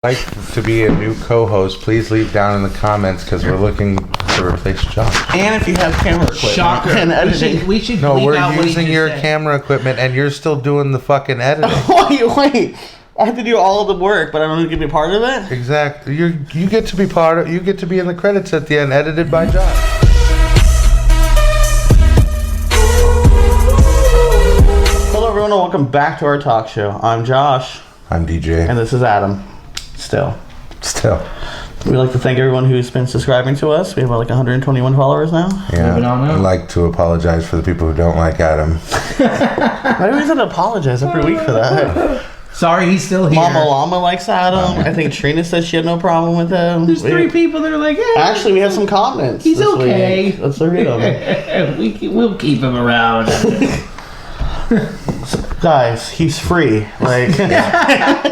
Like to be a new co-host, please leave down in the comments because we're looking to replace Josh. And if you have camera equipment Shocker. and editing. We should No, bleep we're out what he using just your said. camera equipment and you're still doing the fucking editing. Wait. I have to do all of the work, but I'm going to be a part of it? Exactly. You get to be you get to be in the credits at the end, edited by Josh. Hello everyone and welcome back to our talk show. I'm Josh. I'm DJ. And this is Adam. Still. We'd like to thank everyone who's been subscribing to us. We have like 121 followers now. Yeah. Moving on now. I'd like to apologize for the people who don't like Adam. Why do we have to apologize every week for that? Sorry, he's still here. Mama Llama likes Adam. I think Trina said she had no problem with him. There's three people that are like, hey, Actually, we have some comments. he's this okay. week. Let's read them. We'll keep him around. Guys, he's free. Like,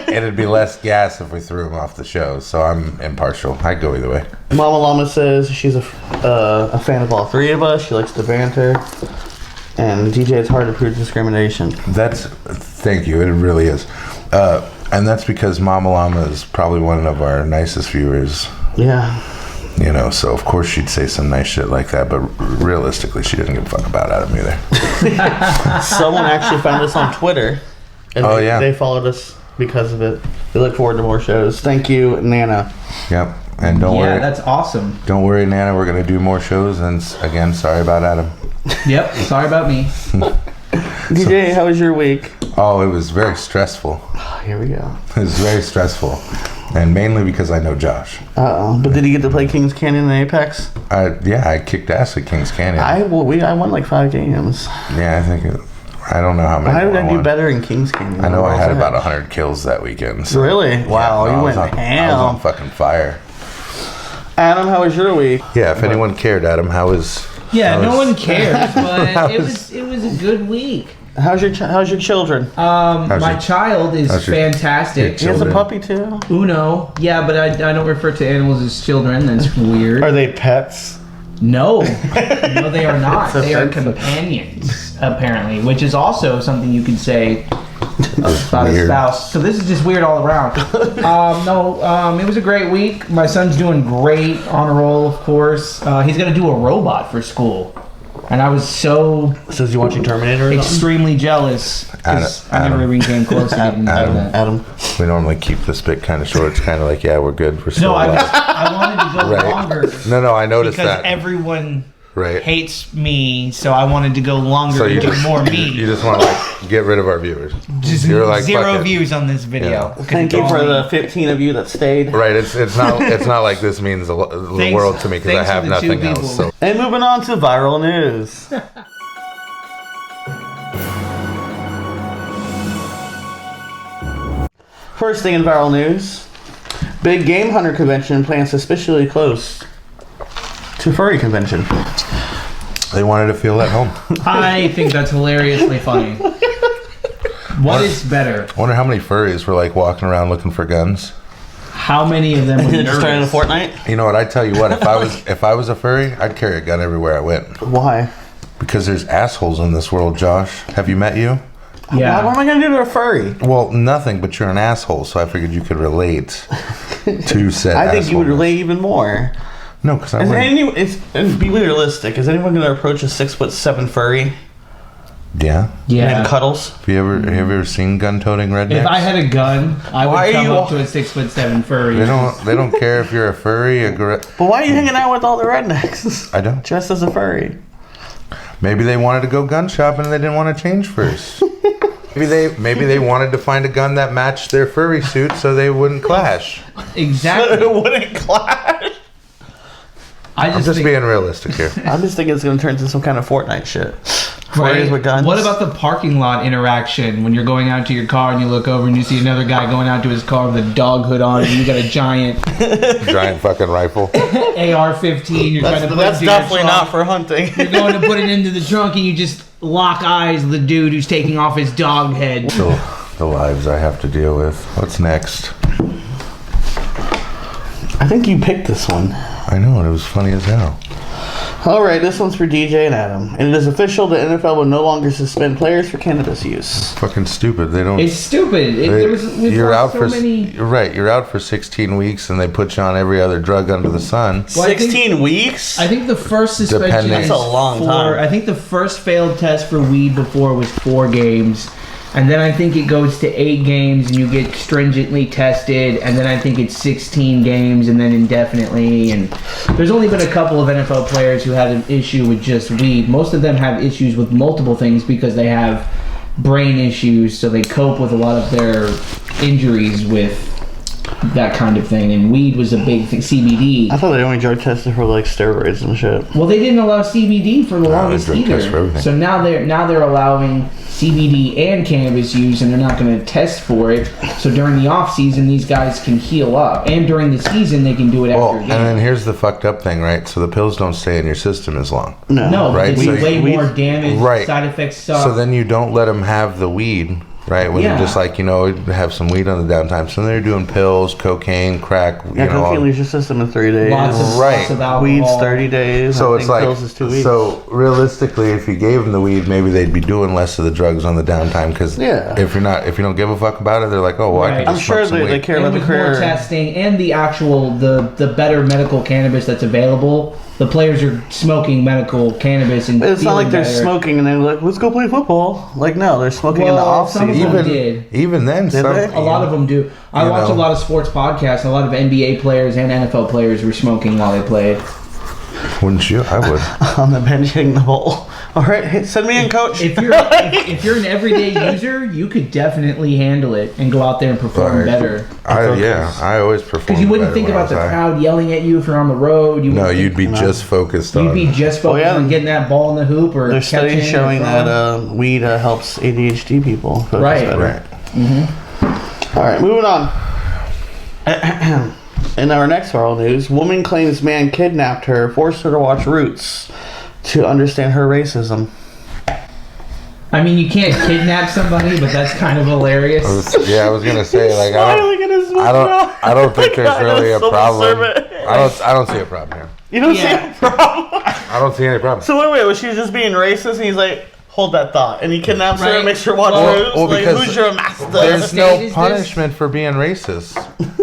It'd be less gas if we threw him off the show, so I'm impartial. I'd go either way. Mama Llama says she's a fan of all three of us. She likes to banter. And DJ, it's hard to prove discrimination. Thank you, it really is. And that's because Mama Llama is probably one of our nicest viewers. Yeah. You know, so of course she'd say some nice shit like that, but realistically, she didn't give a fuck about Adam either. Someone actually found us on Twitter. And they followed us because of it. They look forward to more shows. Thank you, Nana. Yep. And don't worry. Yeah, that's awesome. Don't worry, Nana. We're going to do more shows. And again, sorry about Adam. Yep, sorry about me. DJ, how was your week? Oh, it was very stressful. Here we go. It was very stressful. And mainly because I know Josh. Uh-oh. But did he get to play Kings Canyon and Apex? I kicked ass at Kings Canyon. I won like 5 games. Yeah, I don't know how many. How did I do won. better in Kings Canyon? I know I had about 100 kills that weekend. So. Really? Wow, Yeah, you went I was on ham. fucking fire. Adam, how was your week? Yeah, if anyone cared, Adam, how was... Yeah, no one cares, How but it was a good week. How's your children? My child is how's your- fantastic. He has a children? puppy too. Uno. Yeah, but I don't refer to animals as children. That's weird. Are they pets? No, they are not. That's They are offensive. companions, apparently, which is also something you could say about a Weird. spouse. So this is just weird all around. It was a great week. My son's doing great, on a roll, of course. He's going to do a robot for school. And I was so Says you watching Terminator or something? extremely jealous because I never even came close to getting into that. Adam. We normally keep this bit kind of short. It's kind of like, yeah, we're good. We're still No, I alive. wanted to go Right. longer. No, I noticed Because that. everyone Right. hates me, so I wanted to go longer So and do more me. You just want to like get rid of our viewers. Just You're like, zero fuck it. views on this video. Yeah. Thank you for the 15 of you that stayed. Right. It's not like this means the world to me because I Thanks have for the 2 nothing else. people. So And moving on to viral news. First thing in viral news, big game hunter convention plans suspiciously close to furry convention. they wanted to feel at home. I think that's hilariously funny. What is better? I wonder how many furries were like walking around looking for guns. How many of them were Just starting a nervous? Fortnite? You know what? I tell you what. If I was a furry, I'd carry a gun everywhere I went. Why? Because there's assholes in this world, Josh. Have you met you? What Yeah. am I going to do to a furry? Well, nothing, but you're an asshole, so I figured you could relate to said I think you would assholeness. relate even more. No, because I Is wouldn't. and be realistic. Is anyone going to approach a 6'7" furry Yeah. Yeah. and cuddles? Have you ever seen gun-toting rednecks? If I had a gun, I Why would are come you- up to a 6'7" furry. They don't care if you're a furry, But why are you hanging out with all the rednecks? I don't. Dressed as a furry. Maybe they wanted to go gun shopping and they didn't want to change first. Maybe they wanted to find a gun that matched their furry suit so they wouldn't clash. Exactly. It wouldn't clash. I I'm just think, being realistic here. I'm just thinking it's going to turn into some kind of Fortnite shit. right? Furries with guns. What about the parking lot interaction when you're going out to your car and you look over and you see another guy going out to his car with a dog hood on and you got a giant Giant fucking rifle. AR-15? You're trying to put That's into your definitely trunk. not for hunting. You're going to put it into the trunk and you just lock eyes with the dude who's taking off his dog head. The lives I have to deal with. What's next? I think you picked this one. I know, it was funny as hell. All right, this one's for DJ and Adam. And it is official the NFL will no longer suspend players for cannabis use. Fucking stupid. They don't. It's stupid. You're out for 16 weeks, and they put you on every other drug under the sun. Well, 16 weeks? I think the first suspension That's a long time. I think the first failed test for weed before was 4 games. And then I think it goes to 8 games and you get stringently tested. And then I think it's 16 games and then indefinitely. And there's only been a couple of NFL players who had an issue with just weed. Most of them have issues with multiple things because they have brain issues. So they cope with a lot of their injuries with that kind of thing. And weed was a big thing. CBD. I thought they only drug tested for like steroids and shit. Well, they didn't allow CBD for the longest either. So now they're allowing CBD and cannabis use, and they're not going to test for it. So during the off season, these guys can heal up, and during the season, they can do it after a game. And then here's the fucked up thing, right? So the pills don't stay in your system as long. No, right? They do way more damage. Right. Side effects suck. So then you don't let them have the weed. Right, when you're just like, have some weed on the downtime. So they're doing pills, cocaine, crack. Cocaine leaves your system in 3 days. Lots of alcohol. Weed's 30 days. So it's like, pills is 2 weeks. So realistically, if you gave them the weed, maybe they'd be doing less of the drugs on the downtime. Because if you don't give a fuck about it, they're like, oh, well, I can just smoke some weed. They care about the career. More testing and the actual the better medical cannabis that's available. The players are smoking medical cannabis and it's not like they're better. Smoking and they're like, let's go play football. Like, no, they're smoking in the off season. Even then, a lot of them do. I watch a lot of sports podcasts. A lot of NBA players and NFL players were smoking while they played. Wouldn't you? I would. On the bench hitting the ball. All right, send me in, coach. If you're an everyday user, you could definitely handle it and go out there and perform better. I always perform. Because you wouldn't think about the crowd yelling at you if you're on the road. You'd be just focused on. You'd be just focused on getting that ball in the hoop or. There's studies showing that weed helps ADHD people. Right. Mm-hmm. All right, moving on. In our next viral news, woman claims man kidnapped her, forced her to watch Roots to understand her racism. I mean, you can't kidnap somebody, but that's kind of hilarious. I was gonna say, like, I don't think there's really a problem. I don't see a problem here. You don't see a problem? I don't see any problem. So wait, was she just being racist? And he's like, hold that thought, and he kidnaps her and makes her watch Roots. Like, who's your master? There's no punishment for being racist.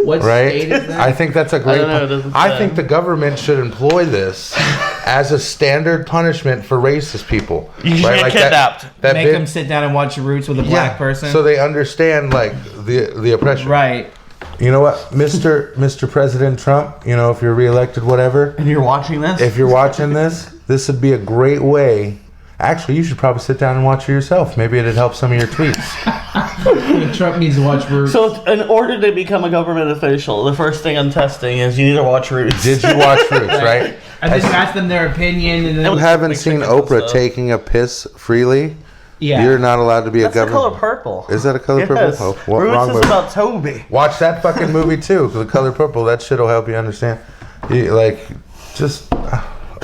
What state is that? I think that's a great. I think the government should employ this as a standard punishment for racist people. You should get kidnapped. Make them sit down and watch Roots with a black person, so they understand like the oppression. Right. You know what, Mr. President Trump? If you're reelected, whatever, and you're watching this. If you're watching this would be a great way. Actually, you should probably sit down and watch it yourself. Maybe it'd help some of your tweets. Trump needs to watch Roots. So, in order to become a government official, the first thing I'm testing is you need to watch Roots. Did you watch Roots, right? And then you ask them their opinion. And then you haven't seen Oprah taking a piss freely? Yeah. You're not allowed to be a government. That's the color purple. Is that a color purple? Oh, Roots is about Toby. Watch that fucking movie, too. The color purple. That shit will help you understand.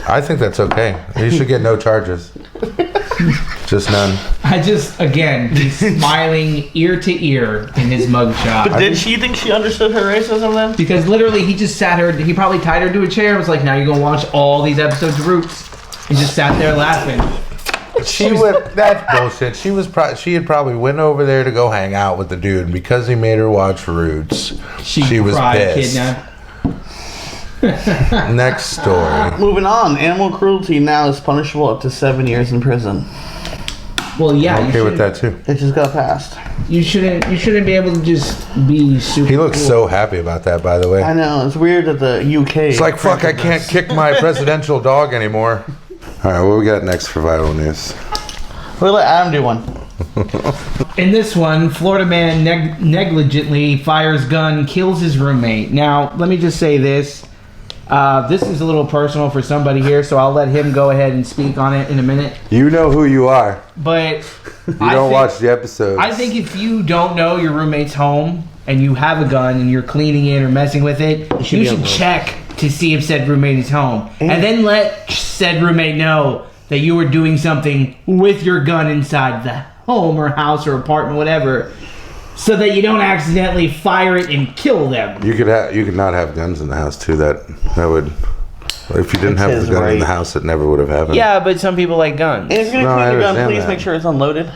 I think that's okay. You should get no charges. Just none. He's smiling ear to ear in his mugshot. But did she think she understood her racism then? Because literally he just sat her, he probably tied her to a chair and was like, now you're going to watch all these episodes of Roots. And just sat there laughing. That's bullshit. She had probably went over there to go hang out with the dude because he made her watch Roots. She was pissed. Kidnapped. Next story. Moving on. Animal cruelty now is punishable up to 7 years in prison. Well, yeah. I'm okay with that too. It just got passed. You shouldn't be able to just be super. He looks so happy about that, by the way. I know. It's weird that the UK. It's like, fuck, I can't kick my presidential dog anymore. All right, what we got next for viral news? We'll let Adam do one. In this one, Florida man negligently fires gun, kills his roommate. Now, let me just say this. This is a little personal for somebody here, so I'll let him go ahead and speak on it in a minute. You know who you are. But you don't watch the episodes. I think if you don't know your roommate's home and you have a gun and you're cleaning it or messing with it, you should check to see if said roommate is home. And then let said roommate know that you were doing something with your gun inside the home or house or apartment, whatever, so that you don't accidentally fire it and kill them. You could not have guns in the house too. That would If you didn't have the gun in the house, it never would have happened. Yeah, but some people like guns. And if you're going to clean your gun, please make sure it's unloaded.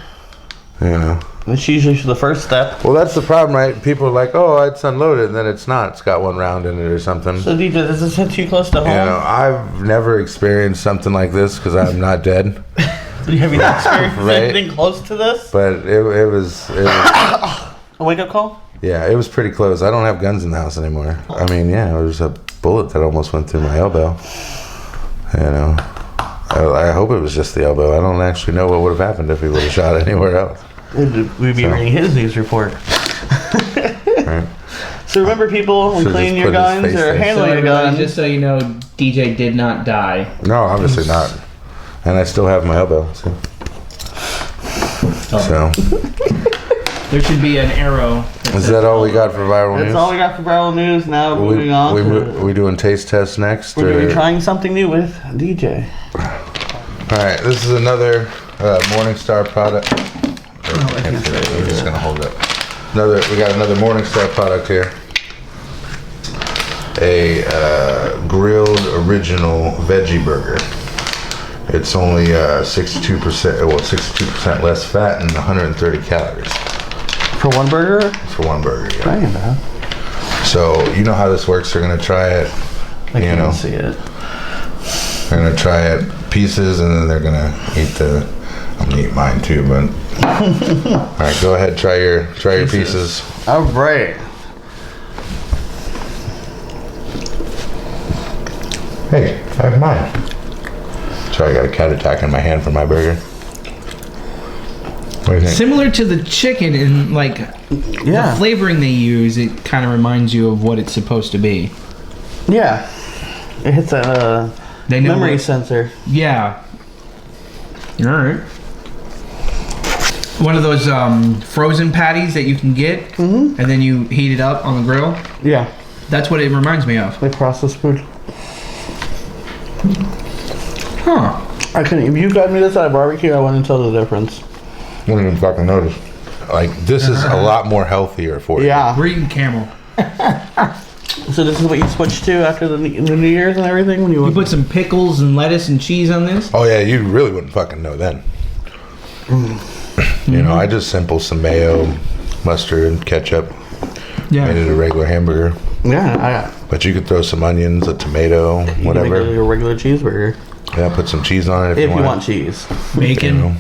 You know. That's usually the first step. Well, that's the problem, right? People are like, oh, it's unloaded, and then it's not. It's got one round in it or something. So, DJ, does this hit too close to home? You know, I've never experienced something like this because I'm not dead. Have you not experienced anything close to this? But it was a wake-up call? Yeah, it was pretty close. I don't have guns in the house anymore. I mean, yeah, it was a bullet that almost went through my elbow. You know, I hope it was just the elbow. I don't actually know what would have happened if he would have shot anywhere else. We'd be reading his news report. Right. So remember, people, when cleaning your guns or handling your guns. Just so you know, DJ did not die. No, obviously not. And I still have my elbow. So. There should be an arrow. Is that all we got for viral news? That's all we got for viral news. Now moving on. We doing taste tests next? We're going to be trying something new with DJ. All right, this is another Morningstar product. We're just gonna hold it. We got another Morningstar product here. A grilled original veggie burger. It's only 62% less fat and 130 calories. For one burger? For one burger, yeah. Dang, man. So you know how this works. They're gonna try it. I can't see it. They're gonna try it pieces, and then they're gonna eat the. I'm gonna eat mine too, but. All right, go ahead. Try your pieces. All right. Hey, I have mine. Sorry, I got a cat attack in my hand for my burger. What do you think? Similar to the chicken and the flavoring they use, it kind of reminds you of what it's supposed to be. Yeah. It hits a memory sensor. Yeah. All right. One of those frozen patties that you can get, and then you heat it up on the grill. Yeah. That's what it reminds me of. Like processed food. Huh. I couldn't. If you got me this at a barbecue, I wouldn't tell the difference. Wouldn't even fucking notice. Like, this is a lot more healthier for you. Yeah. We're eating camel. So this is what you switched to after the New Year's and everything? When you put some pickles and lettuce and cheese on this? Oh, yeah, you really wouldn't fucking know then. You know, I just sampled some mayo, mustard, ketchup. Yeah. Made it a regular hamburger. Yeah. But you could throw some onions, a tomato, whatever. You can make it a regular cheeseburger. Yeah, put some cheese on it if you want cheese. Bacon. You know,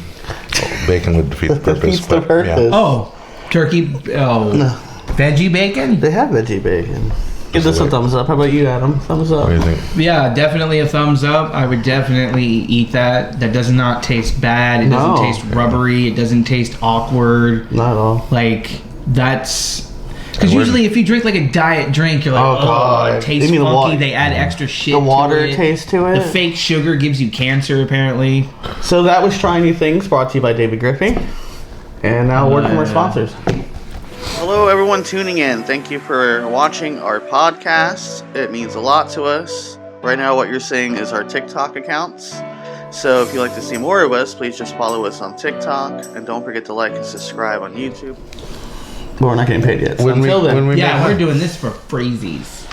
bacon would defeat the purpose. Defeats the purpose. Yeah. Oh, turkey. Oh, no. Veggie bacon? They have veggie bacon. Give this a thumbs up. How about you, Adam? Thumbs up. What do you think? Yeah, definitely a thumbs up. I would definitely eat that. That does not taste bad. It doesn't taste rubbery. It doesn't taste awkward. Not at all. Like, that's... Because usually if you drink like a diet drink, you're like, oh it tastes funky. They add extra shit to it. The water taste to it. The fake sugar gives you cancer, apparently. So that was Trying New Things, brought to you by David Griffey. And now word from our sponsors. Hello, everyone tuning in. Thank you for watching our podcast. It means a lot to us. Right now, what you're seeing is our TikTok accounts. So if you'd like to see more of us, please just follow us on TikTok. And don't forget to like and subscribe on YouTube. But we're not getting paid yet. So until then. We're doing this for freezies.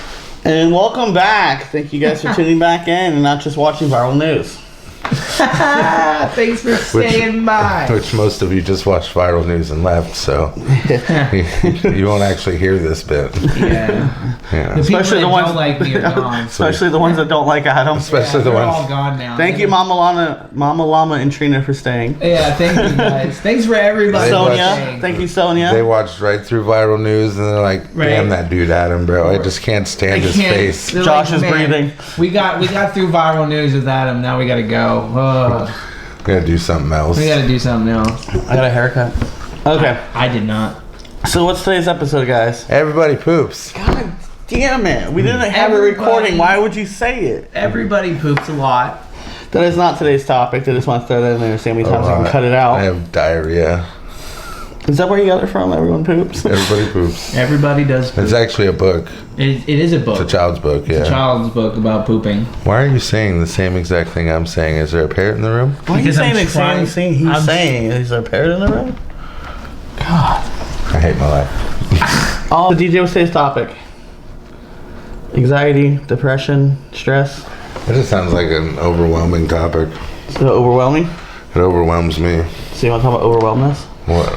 And welcome back. Thank you guys for tuning back in and not just watching viral news. Thanks for staying by. Which most of you just watched viral news and left, so you won't actually hear this bit. Yeah. Yeah. Especially the ones that don't like me are gone. Especially the ones that don't like Adam. Especially the they're ones. all gone now. Thank you, Mama Llama, and Trina for staying. Yeah, thank you guys. Thanks for everybody. Sonia, thank you, Sonia. They watched right through viral news and they're like, "Damn that dude, Adam, bro! I just can't stand his face." Josh is breathing. We got through viral news with Adam. Now we gotta go. We gotta do something else. We gotta do something else. I got a haircut. Okay. I did not. So what's today's episode, guys? Everybody poops. God damn it. We didn't have a recording. Why would you say it? Everybody poops a lot. That is not today's topic. I just want to throw that in there. See how many times I can cut it out. I have diarrhea. Is that where you got it from? Everyone poops? Everybody poops. Everybody does poop. It's actually a book. It is a book. It's a child's book, yeah. It's a child's book about pooping. Why are you saying the same exact thing I'm saying? Is there a parrot in the room? Why are you saying the same thing he's saying? Is there a parrot in the room? God. I hate my life. The DJ will say his topic. Anxiety, depression, stress. It just sounds like an overwhelming topic. So overwhelming? It overwhelms me. So you want to talk about overwhelmness? What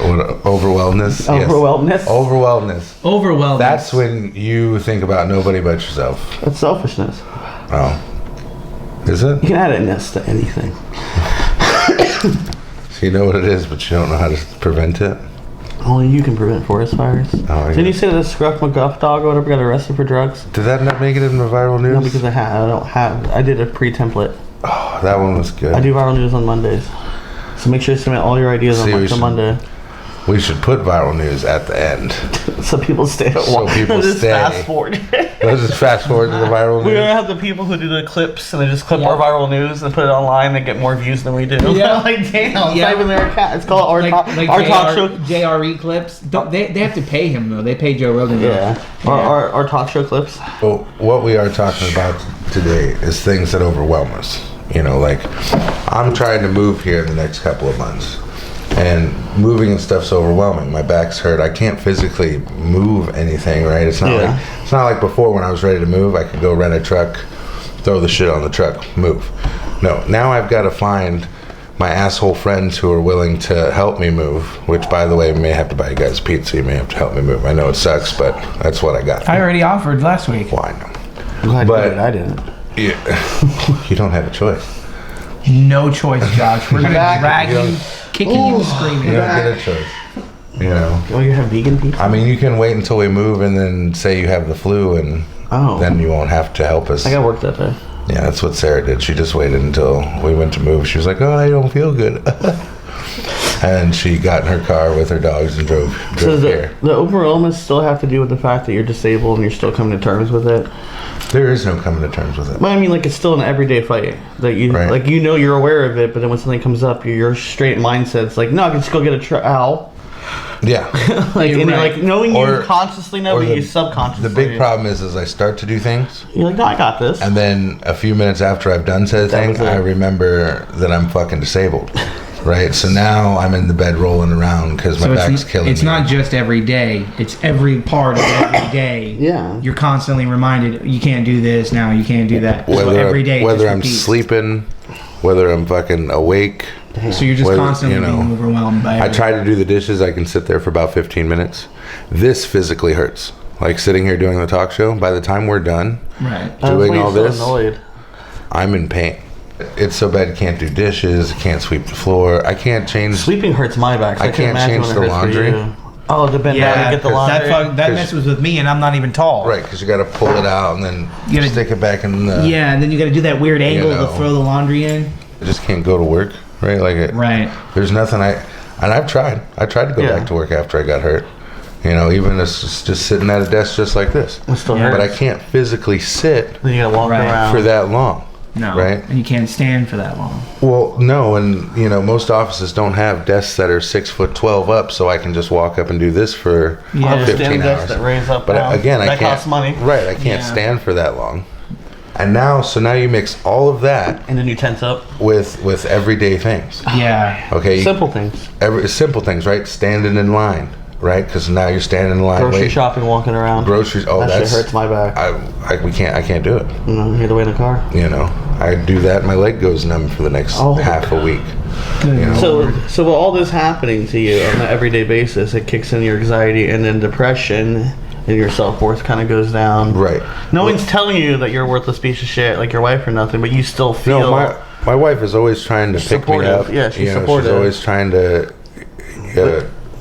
overwhelmness? Overwhelmness? Yes. Overwhelmness. Overwhelming. That's when you think about nobody but yourself. That's selfishness. Oh. Is it? You can add a ness to anything. So you know what it is, but you don't know how to prevent it? Only you can prevent forest fires. Oh, Didn't you say that Scruff McGuff dog or whatever got arrested for drugs? Did that not make it in the viral news? No, because I did a pre-template. Oh, that one was good. I do viral news on Mondays. So make sure you submit all your ideas on Monday. We should put viral news at the end. So people stay at So people just stay. fast forward. Let's just fast forward to the viral news. We're gonna have the people who do the clips and they just clip our viral news and put it online. They get more views than we do. Yeah. Like damn, it's Yeah. not even their account. It's called our talk show. JRE clips. They have to pay him though. They pay Joe Rogan. Yeah. Our talk show clips. Well, what we are talking about today is things that overwhelm us. You know, like I'm trying to move here in the next couple of months. And moving and stuff's overwhelming. My back's hurt. I can't physically move anything, right? It's not like before when I was ready to move, I could go rent a truck, throw the shit on the truck, move. No, now I've got to find my asshole friends who are willing to help me move, which by the way, may have to buy you guys pizza. You may have to help me move. I know it sucks, but that's what I got. I already offered last week. Well, I know. I'm glad you did. I didn't. Yeah, you don't have a choice. No choice, Josh. We're gonna drag you, kicking you, screaming. You don't get a choice. You know. Oh, you have vegan pizza? I mean, you can wait until we move and then say you have the flu, and then you won't have to help us. I got work that day. Yeah, that's what Sarah did. She just waited until we went to move. She was like, "Oh, I don't feel good," and she got in her car with her dogs and drove So here. the overwhelmance still have to do with the fact that you're disabled and you're still coming to terms with it. There is no coming to terms with it. But I mean, like, it's still an everyday fight that you like. You know, you're aware of it, but then when something comes up, your straight mindset's like, no, I can just go get a ow. Yeah. Like, and you're like knowing Or- you consciously know, but you subconsciously. The big problem is I start to do things, You're like, no, I got this. and then a few minutes after I've done said thing, was it. I remember that I'm fucking disabled. Right, so now I'm in the bed rolling around because my back's killing me. It's not just every day. It's every part of every day. Yeah. You're constantly reminded, you can't do this now, you can't do that. So every day it whether just I'm repeats. sleeping, whether I'm fucking awake. So you're just whether, constantly being overwhelmed by I everything. try to do the dishes. I can sit there for about 15 minutes. This physically hurts. Like sitting here doing the talk show. By the time we're done Right. doing all this, so annoyed. I'm in pain. It's so bad. I can't do dishes. I can't sweep the floor. I can't change. Sleeping hurts my back. So I I can't can't imagine change what it the hurts for laundry. you. Oh, to bend down and get the laundry. That messes with me, and I'm not even tall. Right, because you got to pull it out and then You gotta- stick it back in the. Yeah, and then you got to do that weird angle know. to throw the laundry in. I just can't go to work. Right, like it. Right. There's nothing and I've tried. I tried to go back to work after I got hurt. You know, even just sitting at a desk just like this. It still But I hurts. can't physically sit Then you gotta walk Right. around. for that long. No. Right? And you can't stand for that long. Well, no, and you know, most offices don't have desks that are 6'12" up, so I can just walk up and do this for Yeah. I'll just 15 stand hours. desks that raise up. But down. again, I that can't. costs money. Right, I can't Yeah. stand for that long. And now you mix all of that And then you tense up. with everyday things. Yeah. Okay, Simple things. simple things, right? Standing in line, right? Because now you're standing in line. Grocery shopping, walking around. Groceries. Oh, that that's shit hurts my back. I can't do it. You know, you had to wait in a car. You know, I do that. My leg goes numb for the next half a week. Good. You know? So with all this happening to you on an everyday basis, it kicks in your anxiety and then depression, and your self-worth kind of goes down. Right. No one's telling you that you're a worthless piece of shit, like your wife or nothing, but you still feel. No, my wife is always trying to pick me supportive. up. Yeah, she's you know, supportive. She's always trying to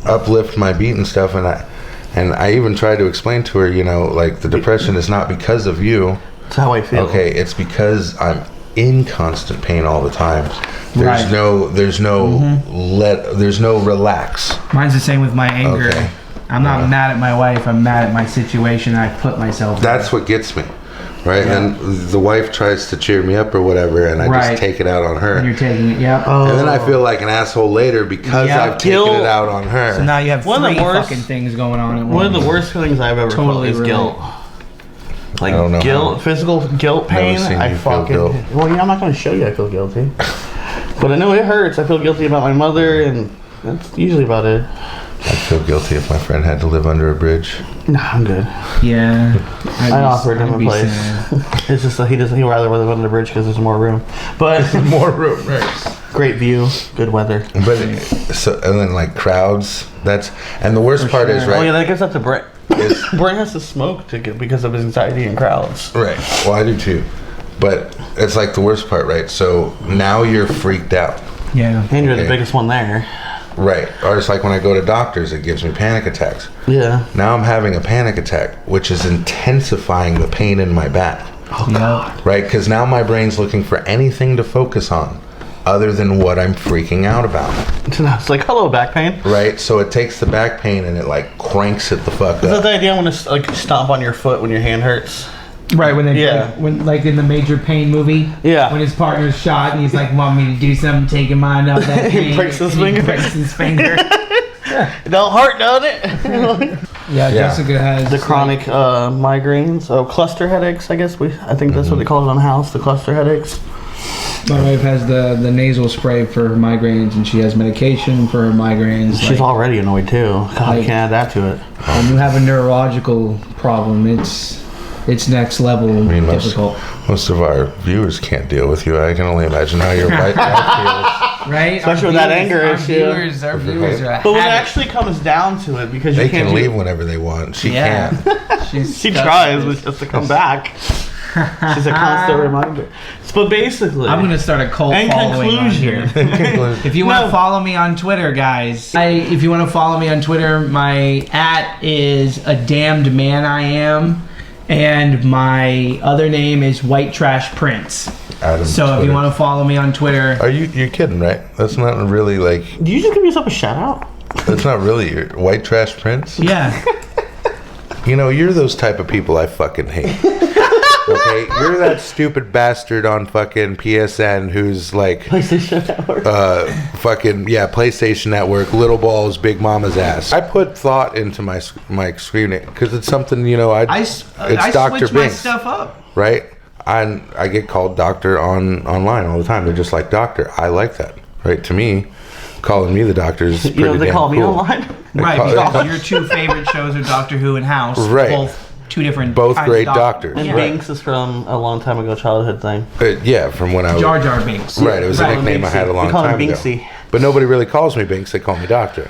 uplift my beat and stuff, and I even try to explain to her, you know, like the depression is not because of you. That's how I feel. Okay, it's because I'm in constant pain all the time. There's Right. there's no relax. Mine's the same with my anger. Okay. I'm not mad at my wife. I'm mad at my situation I put myself in. That's what gets me, right? Yeah. And the wife tries to cheer me up or whatever, and I Right. just take it out on her. And you're taking it, yep. And then I feel like an asshole later because Yeah. I've taken it out on her. So now you have One of three the worst- fucking things going on at once. One of the worst feelings I've ever Totally felt is relate. guilt. Like I don't know guilt, how. physical guilt pain. seen I you feel fucking. guilt. Well, yeah, I'm not going to show you I feel guilty, but I know it hurts. I feel guilty about my mother, and that's usually about it. feel guilty if my friend had to live under a bridge. No, I'm good. Yeah. I offered him a place. It's just that he'd rather live under the bridge because there's more room. But More room, right? great view, good weather. But and then like crowds. And the worst part is right. Oh yeah, that gives up to Brent. Brent has to smoke because of his anxiety in crowds. Right. Well, I do too. But it's like the worst part, right? So now you're freaked out. Yeah. And you're the biggest one there. Right. Or it's like when I go to doctors, it gives me panic attacks. Yeah. Now I'm having a panic attack, which is intensifying the pain in my back. Oh God. Right? Because now my brain's looking for anything to focus on other than what I'm freaking out about. So now it's like, hello, back pain. Right? So it takes the back pain and it like cranks it the fuck Is that up. the idea when it's like stomp on your foot when your hand hurts? Right, when they Yeah. when like in the Major Pain movie, Yeah. when his partner's shot and he's like, "Want me to do something? Take your mind off that He pain." breaks his And he finger. breaks his finger. It don't hurt, doesn't it? Yeah, Jessica has The chronic migraines, cluster headaches. I think that's what they call it on House. The cluster headaches. My wife has the nasal spray for her migraines, and she has medication for her migraines. She's already annoyed too. God, I Like- can't add that to it. When you have a neurological problem, it's next level difficult. Most of our viewers can't deal with you. I can only imagine how your wife feels. Right? Especially with that anger issue. Our viewers are But when it habit. actually comes down to it, because They you can't can leave whenever they want. She can't. She tries just to come back. She's a constant reminder. But basically, I'm gonna start a cult in following on conclusion, here. If you want to No. follow me on Twitter, guys, if you want to follow me on Twitter, my @ is a damned man I am, and my other name is White Trash Prince. Adam's So if you Twitter. want to follow me on Twitter, You're kidding, right? That's not really like, do you just give yourself a shout out? that's not really your white trash prince. yeah, You know, you're those type of people I fucking hate. Okay? You're that stupid bastard on fucking PSN who's like, PlayStation Network. PlayStation Network, little balls, big mama's ass. I put thought into my screen name because it's something, you know, I it's Dr. switch my Binks, stuff up. right? I get called doctor online all the time. They're just like, doctor. I like that, right? To me, calling me the doctor is pretty You know, they damn call me cool. online. Right, call- because your two favorite shows are Doctor Who and House. Right. Both two different Both kinds great of doctors. And Right. Binks is from a long time ago childhood thing. Yeah, from when I was Jar Jar Binks. right. It was Right. a nickname I had a long We call him time ago. Binksy. But nobody really calls me Binks. They call me Doctor,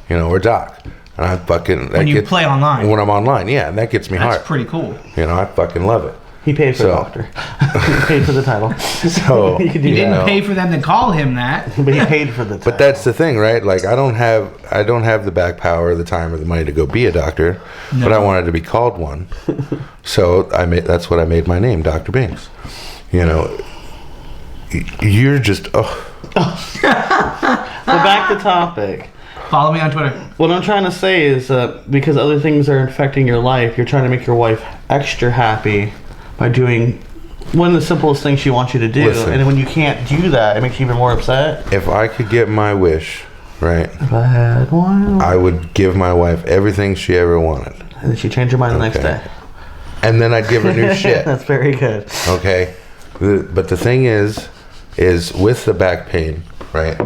you know, or Doc. And I fucking When you play online. When I'm online, yeah, and that gets me That's hard. pretty cool. You know, I fucking love it. He paid for the So- doctor. He paid for the title. So You could do He didn't know. pay for them to call him that. But he paid for the title. But that's the thing, right? Like I don't have the back power, the time, or the money to go be a doctor, but I wanted to be called one. So that's what I made my name, Dr. Binks. You know, you're just But back to topic. Follow me on Twitter. What I'm trying to say is because other things are affecting your life, you're trying to make your wife extra happy by doing one of the simplest things she wants you to do. Listen. And when you can't do that, it makes you even more upset. If I could get my wish, right, If I had one. I would give my wife everything she ever wanted. And then she changed her mind the next Okay. day. And then I'd give her new shit. That's very good. Okay? But the thing is with the back pain, right,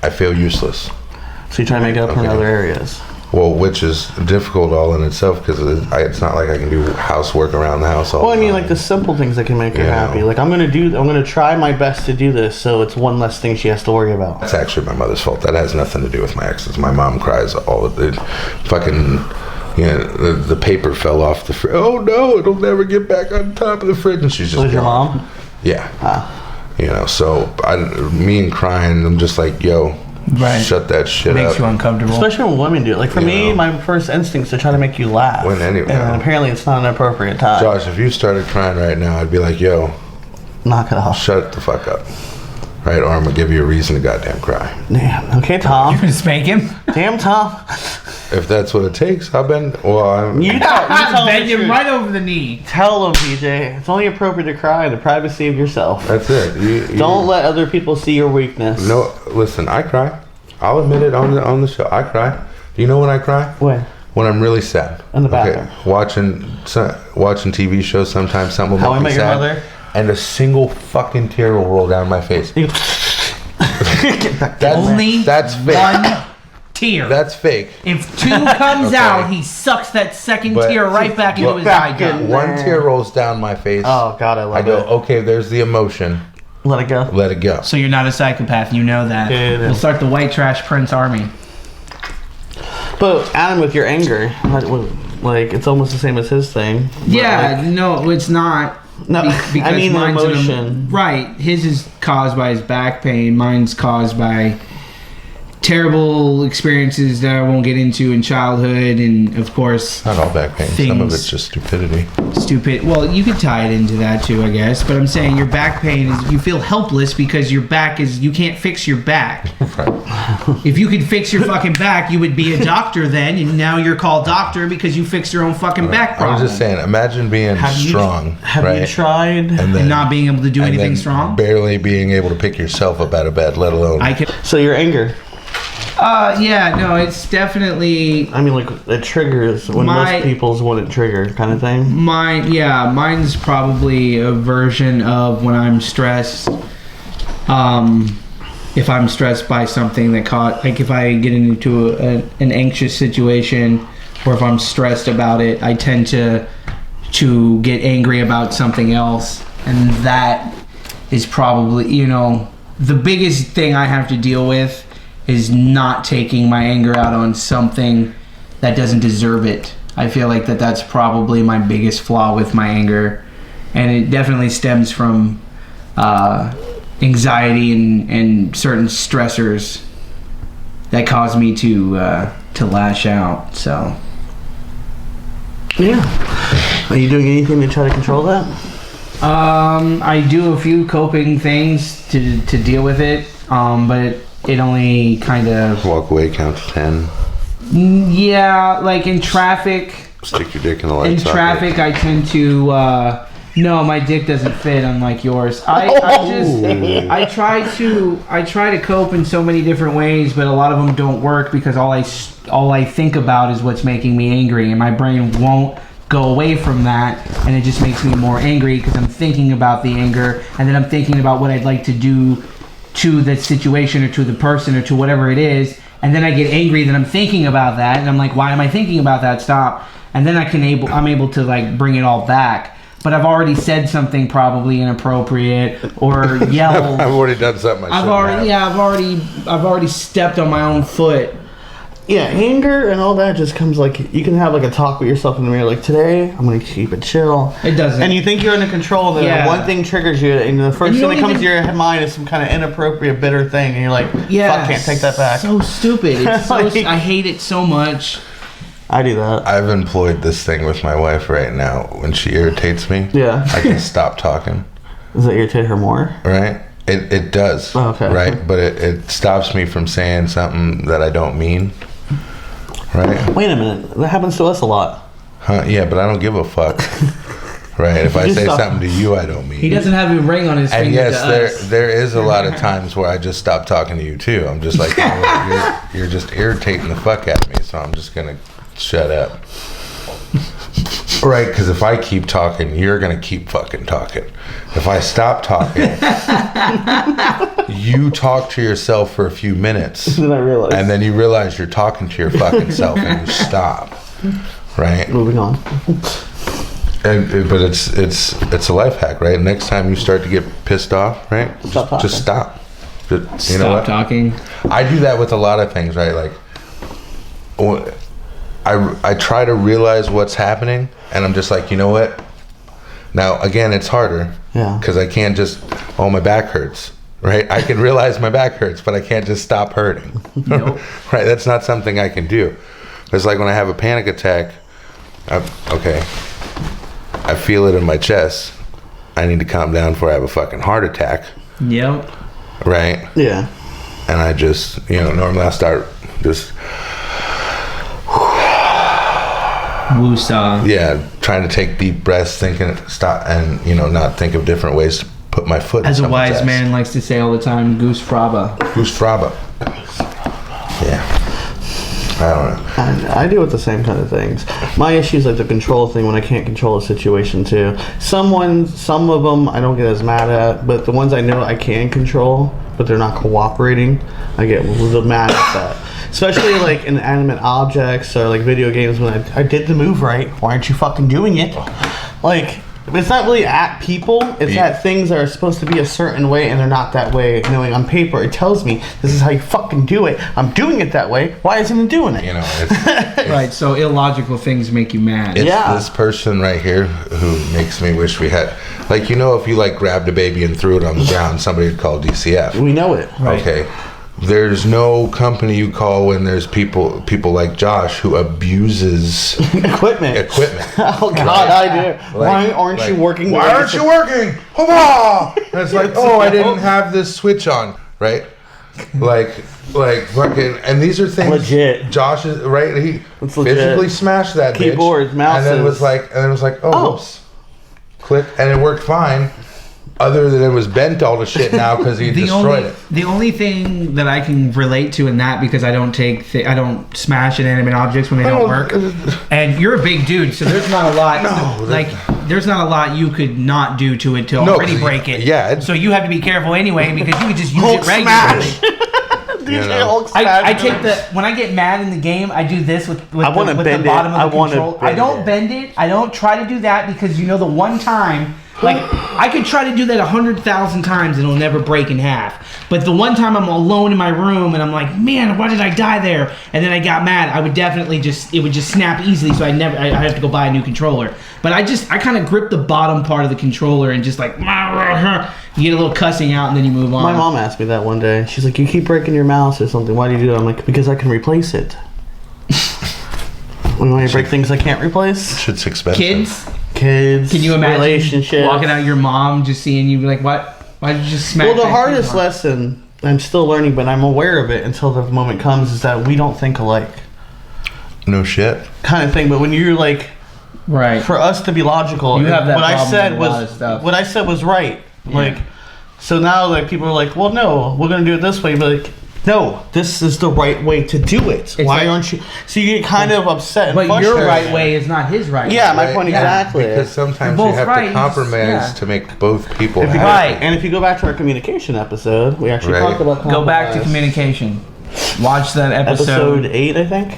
I feel useless. So you try to make it up in Okay. other areas. Well, which is difficult all in itself because it's not like I can do housework around the house all Well, I the mean, time. like the simple things that can make her Yeah. happy. Like I'm gonna try my best to do this, so it's one less thing she has to worry about. That's actually my mother's fault. That has nothing to do with my exes. My mom cries all the fucking, you know, the paper fell off the fridge. Oh no, it'll never get back on top of the fridge. And she's just Was your gone. mom? Yeah. Ah. You know, so me and crying, I'm just like, yo, Right. shut that shit Makes up. you uncomfortable. Especially when women do it. Like for You me, know. my first instinct is to try to make you laugh. Anyway. And apparently it's not an appropriate time. Josh, if you started crying right now, I'd be like, yo, Knock it off. shut the fuck up. Right? Or I'm going to give you a reason to goddamn cry. Damn. Okay, Tom. Spank him. Damn, Tom. If that's what it takes, I've been, You tell Bend him him right over the knee. Tell him, PJ. It's only appropriate to cry in the privacy of yourself. That's it. You Don't let other people see your weakness. No, listen, I cry. I'll admit it on the show. I cry. Do you know when I cry? When? When I'm really sad. In the bathroom. Watching TV shows sometimes something will How I make me Met Your sad. Mother? And a single fucking tear will roll down my face. Get back That's, Only that's fake. one tear. That's fake. If 2 comes Okay. out, he sucks that second But- tear right back into his back eye. in. One tear rolls down my face. Oh God, I I love go, it. okay, there's the emotion. Let it go. Let it go. So you're not a psychopath. You know that. Yeah. We'll start the white trash Prince army. But Adam, with your anger, like it's almost the same as his thing. But, Yeah, like, no, it's not. no. Because I mean the mine's emotion. right. His is caused by his back pain. Mine's caused by terrible experiences that I won't get into in childhood, and of course, Not all back pain. Some of Things- it's just stupidity. stupid. Well, you could tie it into that too, I guess. But I'm saying your back pain is you feel helpless because your back is you can't fix your back. Right. If you could fix your fucking back, you would be a doctor then, and now you're called doctor because you fixed your own fucking back I problem. was just saying, imagine being strong, Have right? you tried? and and not being able to do and anything then strong. barely being able to pick yourself up out of bed, let alone. I could. So your anger. Yeah, no, it's definitely I mean, like it triggers when My- most people's wouldn't trigger, kind of thing. mine. Yeah, mine's probably a version of when I'm stressed. If I'm stressed by something that like if I get into an anxious situation, or if I'm stressed about it, I tend to get angry about something else, and that is probably the biggest thing I have to deal with is not taking my anger out on something that doesn't deserve it. I feel like that's probably my biggest flaw with my anger, and it definitely stems from anxiety and certain stressors that cause me to lash out. So Yeah. Are you doing anything to try to control that? I do a few coping things to deal with it, but it only kind of Walk away, count to 10, yeah, like in traffic. stick your dick in the light In socket. traffic, I tend to. No, my dick doesn't fit, unlike yours. I try to cope in so many different ways, but a lot of them don't work because all I think about is what's making me angry, and my brain won't go away from that, and it just makes me more angry because I'm thinking about the anger, and then I'm thinking about what I'd like to do to the situation or to the person or to whatever it is, and then I get angry that I'm thinking about that, and I'm like, why am I thinking about that? Stop. And then I'm able to like bring it all back. But I've already said something probably inappropriate or yelled. I've already done something I shouldn't have. I've already stepped on my own foot. Yeah, anger and all that just comes like you can have like a talk with yourself in the mirror. Like today, I'm gonna keep it chill. It doesn't. And you think you're under control, and then Yeah. one thing triggers you, and the first And you thing that don't comes to even- your mind is some kind of inappropriate, bitter thing, and you're like, "Fuck, can't take that back." So stupid. It's so, Like- I hate it so much. I do that. I've employed this thing with my wife right now. When she irritates me, Yeah. I can stop talking. Does that irritate her more? Right? It does. Oh, okay. Right? But it stops me from saying something that I don't mean. Right? Wait a minute, that happens to us a lot. Huh? Yeah, but I don't give a fuck. Right? If I Just say stop. something to you, I don't mean. He doesn't have a ring on his finger. And yes, to us. there is a lot of times where I just stop talking to you too. I'm just like, you know what, you're just irritating the fuck out of me, so I'm just gonna shut up. Right? Because if I keep talking, you're gonna keep fucking talking. If I stop talking, you talk to yourself for a few minutes, Then I realize. and then you realize you're talking to your fucking self, and you stop. Right? Moving on. But it's a life hack, right? Next time you start to get pissed off, right? Stop talking. Just stop. Just, you know Stop what? talking. I do that with a lot of things, right? Like, I try to realize what's happening, and I'm just like, you know what? Now, again, it's harder. Yeah. Because I can't just, oh, my back hurts, right? I can realize my back hurts, but I can't just stop hurting. Nope. Right? That's not something I can do. It's like when I have a panic attack, I feel it in my chest. I need to calm down before I have a fucking heart attack, Yep. right? Yeah. And I just, normally I start just, Woosah. trying to take deep breaths, thinking, stop, and, not think of different ways to put my foot in As a someone's wise ass. man likes to say all the time, goose fraba. Who's Fraba? Yeah. I don't know. I deal with the same kind of things. My issue is like the control thing when I can't control a situation too. Some of them I don't get as mad at, but the ones I know I can control, but they're not cooperating, I get a little mad at that. especially like inanimate objects or like video games. When I did the move right, why aren't you fucking doing it? Like, it's not really at people, it's at things that are supposed to be a certain way and they're not that way. Knowing on paper, it tells me this is how you fucking do it. I'm doing it that way. Why isn't it doing it? You know, it's Right, so illogical things make you mad. It's Yeah. this person right here who makes me wish we had, like, you know, if you like grabbed a baby and threw it on the ground, somebody would call DCF. We know it. Right. Okay. There's no company you call when there's people like Josh who abuses Equipment. Oh God, I do. Why aren't you working? Why aren't you working? Hurrah! And it's like, oh, I didn't have this switch on, right? Like fucking, and these are things. Legit. Josh is right. He It's legit. physically smashed that Keyboards, bitch, mouses. and then it was like, oh, whoops, click, and it worked fine. Other than it was bent all to shit now because he destroyed it. The only thing that I can relate to in that, because I don't I don't smash inanimate objects when they don't work. And you're a big dude, so there's not a lot. There's not a lot you could not do to it to already break it. Yeah. So you have to be careful anyway, because you could just use Hulk it regularly. DJ Hulk smash. I take when I get mad in the game, I do this with the bottom of the control. I don't bend it. I don't try to do that, because you know the one time, like, I could try to do that 100,000 times and it'll never break in half. But the one time I'm alone in my room and I'm like, man, why did I die there? And then I got mad, I would definitely it would just snap easily, so I have to go buy a new controller. But I kind of grip the bottom part of the controller and just like, you get a little cussing out and then you move on. My mom asked me that one day. She's like, you keep breaking your mouse or something. Why do you do that? I'm like, because I can replace it. When I break things I can't replace. Shit's expensive. Kids. Can you imagine relationships. walking out your mom just seeing you be like, what? Why did you just smack? Well, the that hardest keyboard? lesson, I'm still learning, but I'm aware of it until the moment comes, is that we don't think alike. No shit. Kind of thing. But when you're like, right, for us to be logical, you have that what I problem said with a lot was of stuff. what I said was right. Yeah. Like, so now like people are like, well, no, we're gonna do it this way. But like, no, this is the right way to do it. Why like, aren't you? So you get kind of upset. And but your frustrated. right way is not his right. Yeah, way. my point exactly. Because sometimes They're you both have right, to compromise yeah. to make both people If you happy. Right. And if you go back to our communication episode, we actually Right. talked about Go back to compromise. communication. Watch that Episode 8, I think.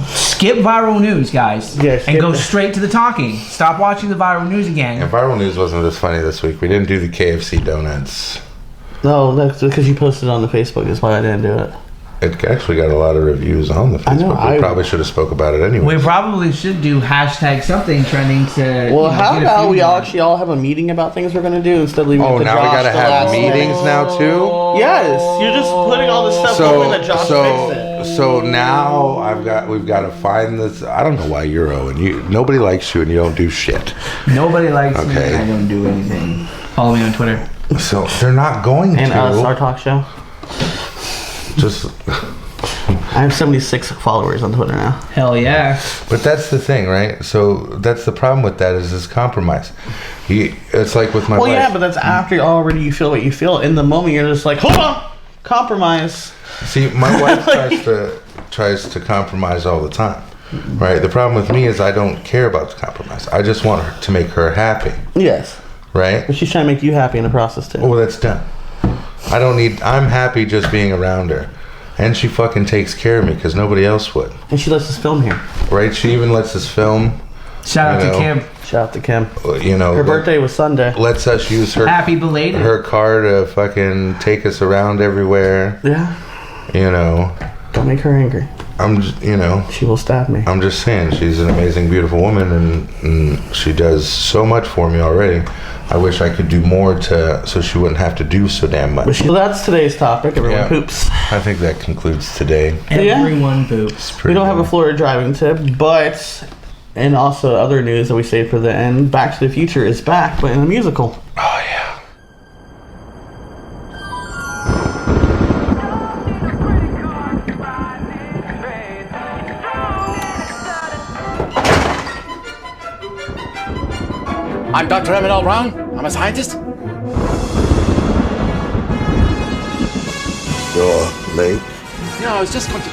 Skip viral news, guys. Yeah, skip and go it. straight to the talking. Stop watching the viral news again. And viral news wasn't this funny this week. We didn't do the KFC donuts. No, that's because you posted on the Facebook. Is why I didn't do it. It actually got a lot of reviews on the I know, Facebook. We probably should have spoke about it anyway. We probably should do hashtag something trending to. Well, how get a about few we more. actually all have a meeting about things we're going to do instead of leaving it Oh, to now Josh we gotta the have last meetings minute? now too. Yes, you're just putting all this stuff hoping that Josh fix it. So now we've got to find this. I don't know why you're owing you. Nobody likes you and you don't do shit. Nobody likes me Okay. and I don't do anything. Follow me on Twitter. So they're not going And to. us, our talk show. Just, I have 76 followers on Twitter now. Hell yeah. but that's the thing, right? So that's the problem with that is compromise. It's like with my Well, wife. yeah, but that's after already you feel what you feel. In the moment, you're just like, hold on, compromise. See, my wife tries to compromise all the time, right? The problem with me is I don't care about the compromise. I just want her to make her happy, Yes, right? but she's trying to make you happy in the process too. Well, that's done. I'm happy just being around her. And she fucking takes care of me because nobody else would, And she lets us film here. right? She even lets us film, Shout out You to know. Kim. Shout out to Kim. you know. Her birthday was Sunday. Lets us use her Happy belated. car to fucking take us around everywhere, Yeah, you know. don't make her angry. She will stab me. I'm just saying, she's an amazing, beautiful woman, and she does so much for me already. I wish I could do more so she wouldn't have to do so damn much. So that's today's topic. Everyone Yeah. poops. I think that concludes today. Everyone poops. We don't have a Florida driving tip, but and also other news that we saved for the end. Back to the Future is back, but in a musical. Oh yeah. I'm Dr. Emmett L. Brown. I'm a scientist. You're late. No, I was just going to.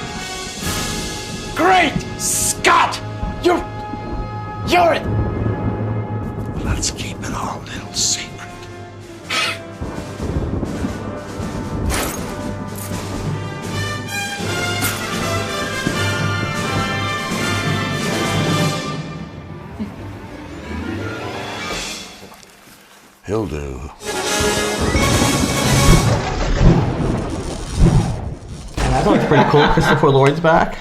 Great Scott! You're it! Let's keep it our little secret. He'll do. And I thought it was pretty cool. Christopher Lloyd's back.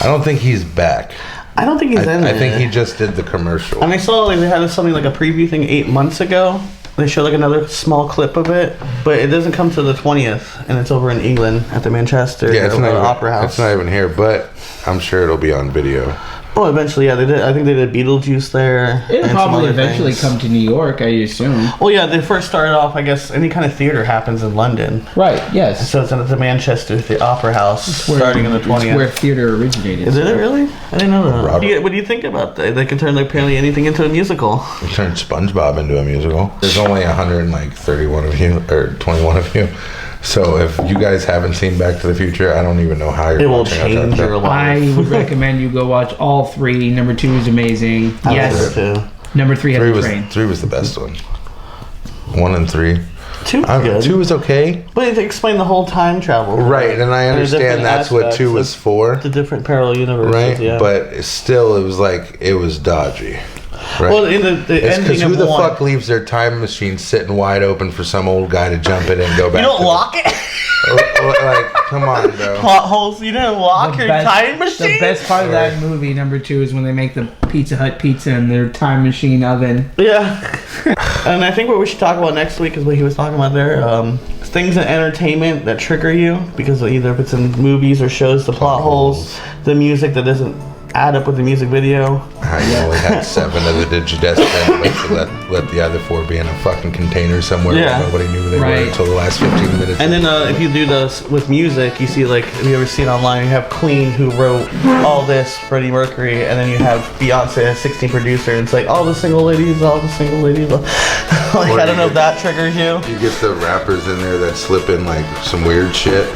I don't think he's back. I don't think he's in I it. think he just did the commercial. And I saw like they had something like a preview thing 8 months ago. They showed like another small clip of it, but it doesn't come to the 20th, and it's over in England at the Manchester Opera House. It's not even here, but I'm sure it'll be on video. Oh, eventually, yeah, they did. I think they did Beetlejuice there. It'll and probably some other eventually things. come to New York, I assume. Well, yeah, they first started off. I guess any kind of theater happens in London, Right, yes. so it's at the Manchester Opera House starting in the 20th. It's where theater originated. Is it really? I didn't know that. Robert. What do you think about that? They can turn like apparently anything into a musical. We turned SpongeBob into a musical. There's only 131 of you, or 21 of you. So if you guys haven't seen Back to the Future, I don't even know how you're It will watching our change show. your life. I would recommend you go watch all three. Number 2 is amazing. I Yes. like it Number 3 has a train. 3 was the best one. 1 and 3. too. 2 is good. 2 was okay. But they explain the whole time travel. Right, and I the understand different that's what 2 aspects was of for. The different parallel universes, Right? yeah. But still, it was like, it was dodgy. Right? Well, in the It's because ending who of the 1, fuck leaves their time machine sitting wide open for some old guy to jump in and go back? you don't to lock it? Like, come on, bro. Plot holes. You didn't lock your time machine? The best part of that movie, number 2, is when they make the Pizza Hut pizza in their time machine oven. Yeah. And I think what we should talk about next week is what he was talking about there. Things in entertainment that trigger you because either if it's in movies or shows, the plot holes, the music that doesn't add up with the music video. How you only had 7 of the Digidestin, but let the other 4 be in a fucking container somewhere Yeah. where nobody knew they Right. were until the last 15 minutes. And then if you do this with music, you see like, have you ever seen online, you have Queen who wrote all this, Freddie Mercury, and then you have Beyonce, a 16 producer, and it's like, all the single ladies. Like, I don't know if that triggers you. You get the rappers in there that slip in like some weird shit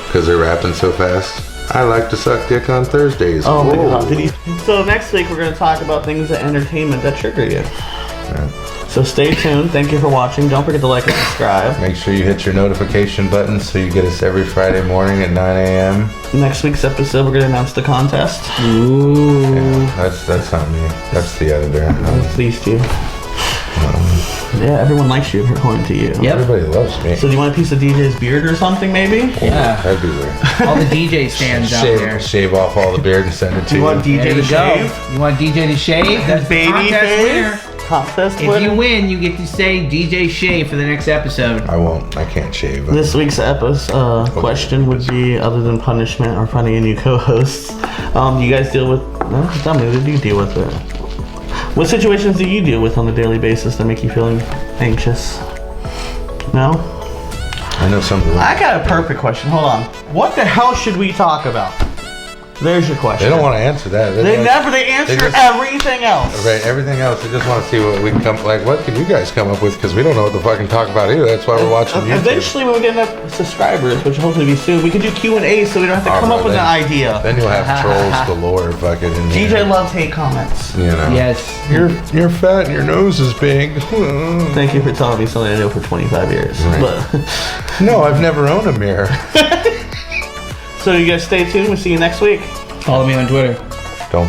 because they're rapping so fast. I like to suck dick on Thursdays. Oh my Whoa. god. So next week we're going to talk about things in entertainment that trigger you. So stay tuned. Thank you for watching. Don't forget to like and subscribe. Make sure you hit your notification button so you get us every Friday morning at 9 a.m. Next week's episode we're going to announce the contest. Ooh. Yeah, that's not me. That's the editor. These two. Yeah, everyone likes you according to you. Yep. Everybody loves me. So do you want a piece of DJ's beard or something maybe? Yeah. That'd be weird. All the DJ stands out there. Shave off all the beard and send it to You you. want DJ There to you go. shave? You want DJ to shave? That's the Baby contest winner. face? Contest If you winner? win, you get to say DJ shave for the next episode. I won't. I can't shave. This week's question would be, other than punishment or finding a new co-host, you guys deal with, tell me, what do you deal with it? What situations do you deal with on a daily basis that make you feel anxious? No? I know something. I got a perfect question. Hold on. What the hell should we talk about? There's your question. They don't want to answer that. They answer just- everything else. Right, everything else. They just want to see what we can come. Like, what can you guys come up with? Because we don't know what to fucking talk about either. That's why we're watching YouTube. Eventually, when we get enough subscribers, which hopefully be soon, we can do Q&A so we don't have to Oh, come up with then- an idea. Then you'll have trolls galore fucking in DJ here. loves hate comments. You know. Yes. You're fat and your nose is big. Thank you for telling me something I know for 25 years. Right. But No, I've never owned a mirror. so you guys stay tuned. We'll see you next week. Follow me on Twitter. Don't.